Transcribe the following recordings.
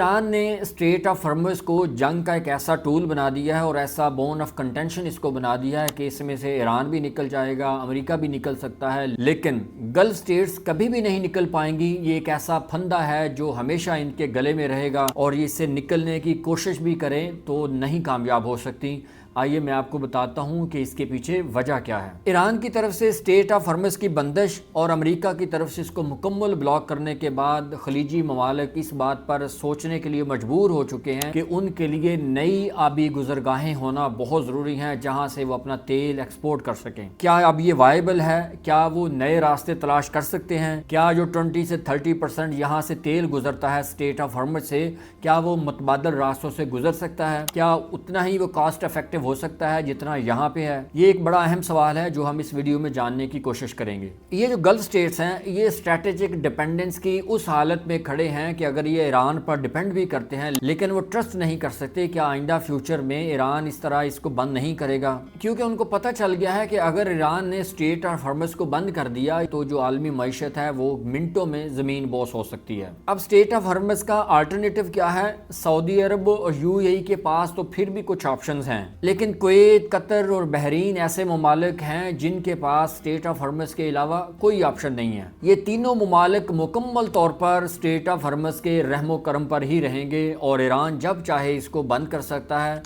ایران نے street of harms کو جنگ کا ایک ایسا ٹول بنا دیا ہے اور ایسا بون آف کنٹینشن اس کو بنا دیا ہے کہ اس میں سے ایران بھی نکل جائے گا، امریکہ بھی نکل سکتا ہے، لیکن گلف سٹیٹس کبھی بھی نہیں نکل پائیں گی۔ یہ ایک ایسا پھندا ہے جو ہمیشہ ان کے گلے میں رہے گا اور یہ اس سے نکلنے کی کوشش بھی کریں تو نہیں کامیاب ہو سکتی۔ آئیے میں آپ کو بتاتا ہوں کہ اس کے پیچھے وجہ کیا ہے۔ ایران کی طرف سے اسٹریٹ آف ہارمز کی بندش اور امریکہ کی طرف سے اس کو مکمل بلاک کرنے کے بعد خلیجی ممالک اس بات پر سوچنے کے لیے مجبور ہو چکے ہیں کہ ان کے لیے نئی آبی گزرگاہیں ہونا بہت ضروری ہیں جہاں سے وہ اپنا تیل ایکسپورٹ کر سکیں۔ کیا اب یہ وائبل ہے؟ کیا وہ نئے راستے تلاش کر سکتے ہیں؟ کیا جو 20 سے 30% یہاں سے تیل گزرتا ہے اسٹریٹ آف ہارمز سے، کیا وہ متبادل راستوں سے گزر سکتا ہے؟ کیا اتنا ہی وہ کاسٹ افیکٹو ہو سکتا ہے جتنا یہاں پہ ہے؟ یہ ایک بڑا اہم سوال ہے جو ہم اس ویڈیو میں جاننے کی کوشش کریں گے۔ یہ جو گلف سٹیٹس ہیں یہ اسٹریٹجک ڈیپینڈنس کی اس حالت میں کھڑے ہیں کہ اگر یہ ایران پر ڈیپینڈ بھی کرتے ہیں لیکن وہ ٹرسٹ نہیں کر سکتے کہ آئندہ فیوچر میں ایران اس طرح اس کو بند نہیں کرے گا، کیونکہ ان کو پتہ چل گیا ہے کہ اگر ایران نے اسٹریٹ آف ہارمز کو بند کر دیا تو جو عالمی معیشت ہے وہ منٹوں میں زمین بوس ہو سکتی ہے۔ اب اسٹریٹ آف ہارمز کا آلٹرنیٹو کیا ہے؟ سعودی عرب اور یو اے ای کے پاس تو پھر بھی کچھ آپشنز ہیں، لیکن کویت، قطر اور بحرین ایسے ممالک ہیں جن کے پاس اسٹریٹ آف ہارمز کے علاوہ کوئی آپشن نہیں ہے۔ یہ تینوں ممالک مکمل طور پر اسٹریٹ آف ہارمز کے رحم و کرم پر ہی رہیں گے اور ایران جب چاہے اس کو بند کر سکتا ہے،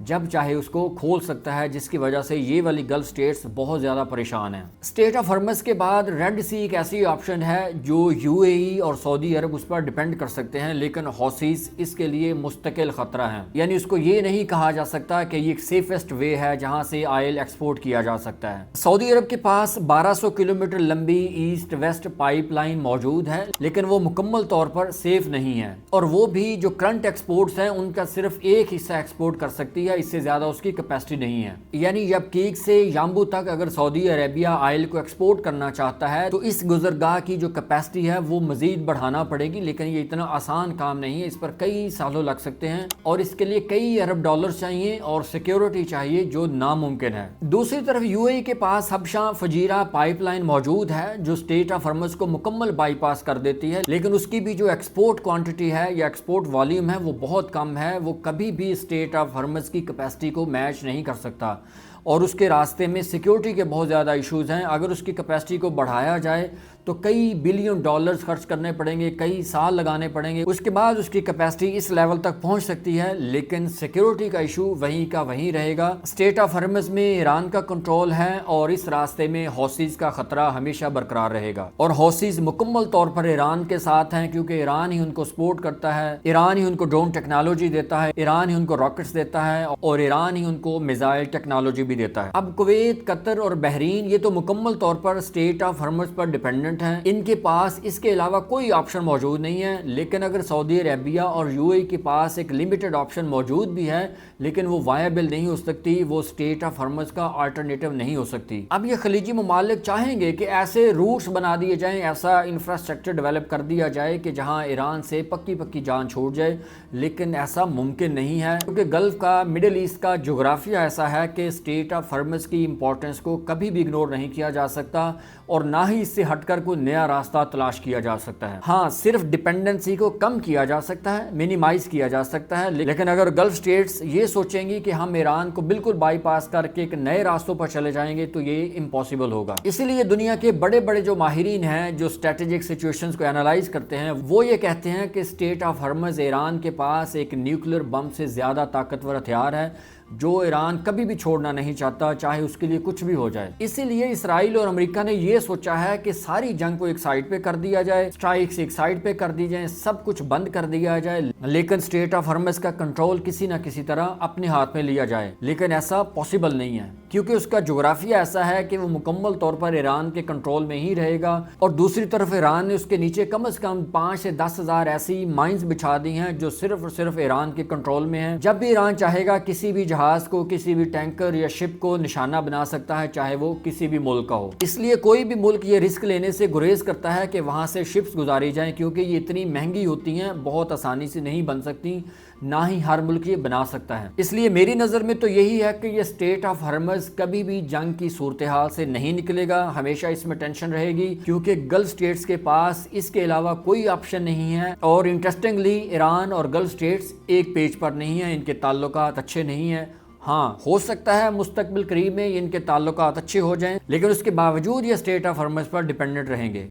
جب چاہے اس کو کھول سکتا ہے، جس کی وجہ سے یہ والی گلف سٹیٹس بہت زیادہ پریشان ہیں۔ اسٹریٹ آف ہارمز کے بعد ریڈ سی ایک ایسی آپشن ہے جو یو اے ای اور سعودی عرب اس پر ڈیپینڈ کر سکتے ہیں، لیکن حوثیز اس کے لیے مستقل خطرہ ہیں۔ یعنی اس کو یہ نہیں کہا جا سکتا کہ یہ ایک سیفسٹ وے ہے جہاں سے آئل ایکسپورٹ کیا جا سکتا ہے۔ سعودی عرب کے پاس 1200 کلومیٹر لمبی ایسٹ ویسٹ پائپ لائن موجود ہے، لیکن وہ مکمل طور پر سیف نہیں ہے، اور وہ بھی جو کرنٹ ایکسپورٹس ہیں ان کا صرف ایک حصہ ایکسپورٹ کر سکتی ہے، اس سے زیادہ اس کی کیپیسٹی نہیں ہے۔ یعنی جب کیک سے یامبو تک اگر سعودی عربیہ آئل کو ایکسپورٹ کرنا چاہتا ہے تو اس گزرگاہ کی جو کیپیسٹی ہے وہ مزید بڑھانا پڑے گی، لیکن یہ اتنا آسان کام نہیں ہے، اس پر کئی سالوں لگ سکتے ہیں اور اس کے لیے کئی ارب ڈالر چاہیے اور سیکیورٹی چاہیے جو ناممکن ہے۔ دوسری طرف یو اے ای کے پاس حبشہ فجیرہ پائپ لائن موجود ہے جو اسٹریٹ آف ہارمز کو مکمل بائی پاس کر دیتی ہے، لیکن اس کی بھی جو ایکسپورٹ کوانٹٹی ہے یا ایکسپورٹ والیوم ہے وہ بہت کم ہے، وہ کبھی بھی اسٹریٹ آف ہارمز کی کیپیسٹی کو میچ نہیں کر سکتا اور اس کے راستے میں سیکیورٹی کے بہت زیادہ ایشوز ہیں۔ اگر اس کی کیپیسٹی کو بڑھایا جائے تو کئی بلین ڈالرز خرچ کرنے پڑیں گے، کئی سال لگانے پڑیں گے، اس کے بعد اس کی کیپیسٹی اس لیول تک پہنچ سکتی ہے، لیکن سیکیورٹی کا ایشو وہیں کا وہیں رہے گا۔ اسٹریٹ آف ہارمز میں ایران کا کنٹرول ہے اور اس راستے میں حوثیز کا خطرہ ہمیشہ برقرار رہے گا، اور حوثیز مکمل طور پر ایران کے ساتھ ہیں کیونکہ ایران ہی ان کو سپورٹ کرتا ہے، ایران ہی ان کو ڈرون ٹیکنالوجی دیتا ہے، ایران ہی ان کو راکٹس دیتا ہے اور ایران ہی ان کو میزائل ٹیکنالوجی بھی دیتا ہے۔ اب کویت، قطر اور بحرین یہ تو مکمل طور پر street of harms per dependent ہیں، ان کے پاس اس کے علاوہ کوئی آپشن موجود نہیں ہے، لیکن اگر سعودی عربیہ اور یو اے ای کے پاس ایک لمیٹڈ آپشن موجود بھی ہے لیکن وہ وائبل نہیں ہو سکتی، وہ اسٹریٹ آف ہارمز کا آلٹرنیٹو نہیں ہو سکتی۔ اب یہ خلیجی ممالک چاہیں گے کہ ایسے روٹس بنا دیے جائیں، ایسا انفراسٹرکچر ڈیولپ کر دیا جائے کہ جہاں ایران سے پکی پکی جان چھوٹ جائے، لیکن ایسا ممکن نہیں ہے کیونکہ گلف کا، مڈل ایسٹ کا جغرافیہ ایسا ہے کہ اسٹریٹ آف ہارمز کی امپورٹنس کو کبھی بھی اگنور نہیں کیا جا سکتا اور نہ ہی اس سے ہٹ کر کوئی نیا راستہ تلاش کیا جا سکتا ہے۔ ہاں، صرف ڈیپینڈنسی کو کم کیا جا سکتا ہے، منیمائز کیا جا سکتا ہے، لیکن اگر گلف سٹیٹس یہ سوچیں گی کہ ہم ایران کو بالکل بائی پاس کر کے ایک نئے راستوں پر چلے جائیں گے تو یہ امپاسبل ہوگا۔ اسی لیے دنیا کے بڑے بڑے جو ماہرین ہیں جو اسٹریٹجک سچویشنز کو انالائز کرتے ہیں وہ یہ کہتے ہیں کہ اسٹریٹ آف ہارمز ایران کے پاس ایک نیوکلیر بم سے زیادہ طاقتور ہتھیار ہے جو ایران کبھی بھی چھوڑنا نہیں چاہتا، چاہے اس کے لیے کچھ بھی ہو جائے۔ اسی لیے اسرائیل اور امریکہ نے یہ سوچا ہے کہ ساری جنگ کو ایک سائڈ پہ کر دیا جائے، اسٹرائکس ایک سائڈ پہ کر دی جائیں، سب کچھ بند کر دیا جائے، لیکن اسٹریٹ آف ہارمز کا کنٹرول کسی نہ کسی طرح اپنے ہاتھ میں لیا جائے، لیکن ایسا پاسبل نہیں ہے کیونکہ اس کا جغرافیہ ایسا ہے کہ وہ مکمل طور پر ایران کے کنٹرول میں ہی رہے گا، اور دوسری طرف ایران نے اس کے نیچے کم از کم 5 سے 10 ہزار ایسی مائنز بچھا دی ہیں جو صرف اور صرف ایران کے کنٹرول میں ہیں۔ جب بھی ایران چاہے گا کسی بھی جہاز کو، کسی بھی ٹینکر یا شپ کو نشانہ بنا سکتا ہے، چاہے وہ کسی بھی ملک کا ہو۔ اس لیے کوئی بھی ملک یہ رسک لینے سے گریز کرتا ہے کہ وہاں سے شپس گزاری جائیں کیونکہ یہ اتنی مہنگی ہوتی ہیں، بہت آسانی سے نہیں بن سکتی، نہ ہی ہر ملک یہ بنا سکتا ہے۔ اس لیے میری نظر میں تو یہی ہے کہ یہ اسٹریٹ آف ہارمز ہرمز کبھی بھی جنگ کی صورتحال سے نہیں نکلے گا، ہمیشہ اس میں ٹینشن رہے گی، کیونکہ گلف سٹیٹس کے پاس اس کے علاوہ کوئی آپشن نہیں ہے۔ اور انٹرسٹنگلی ایران اور گلف سٹیٹس ایک پیج پر نہیں ہیں، ان کے تعلقات اچھے نہیں ہیں۔ ہاں، ہو سکتا ہے مستقبل قریب میں ان کے تعلقات اچھے ہو جائیں، لیکن اس کے باوجود یہ اسٹریٹ آف ہرمز پر ڈیپینڈنٹ رہیں گے۔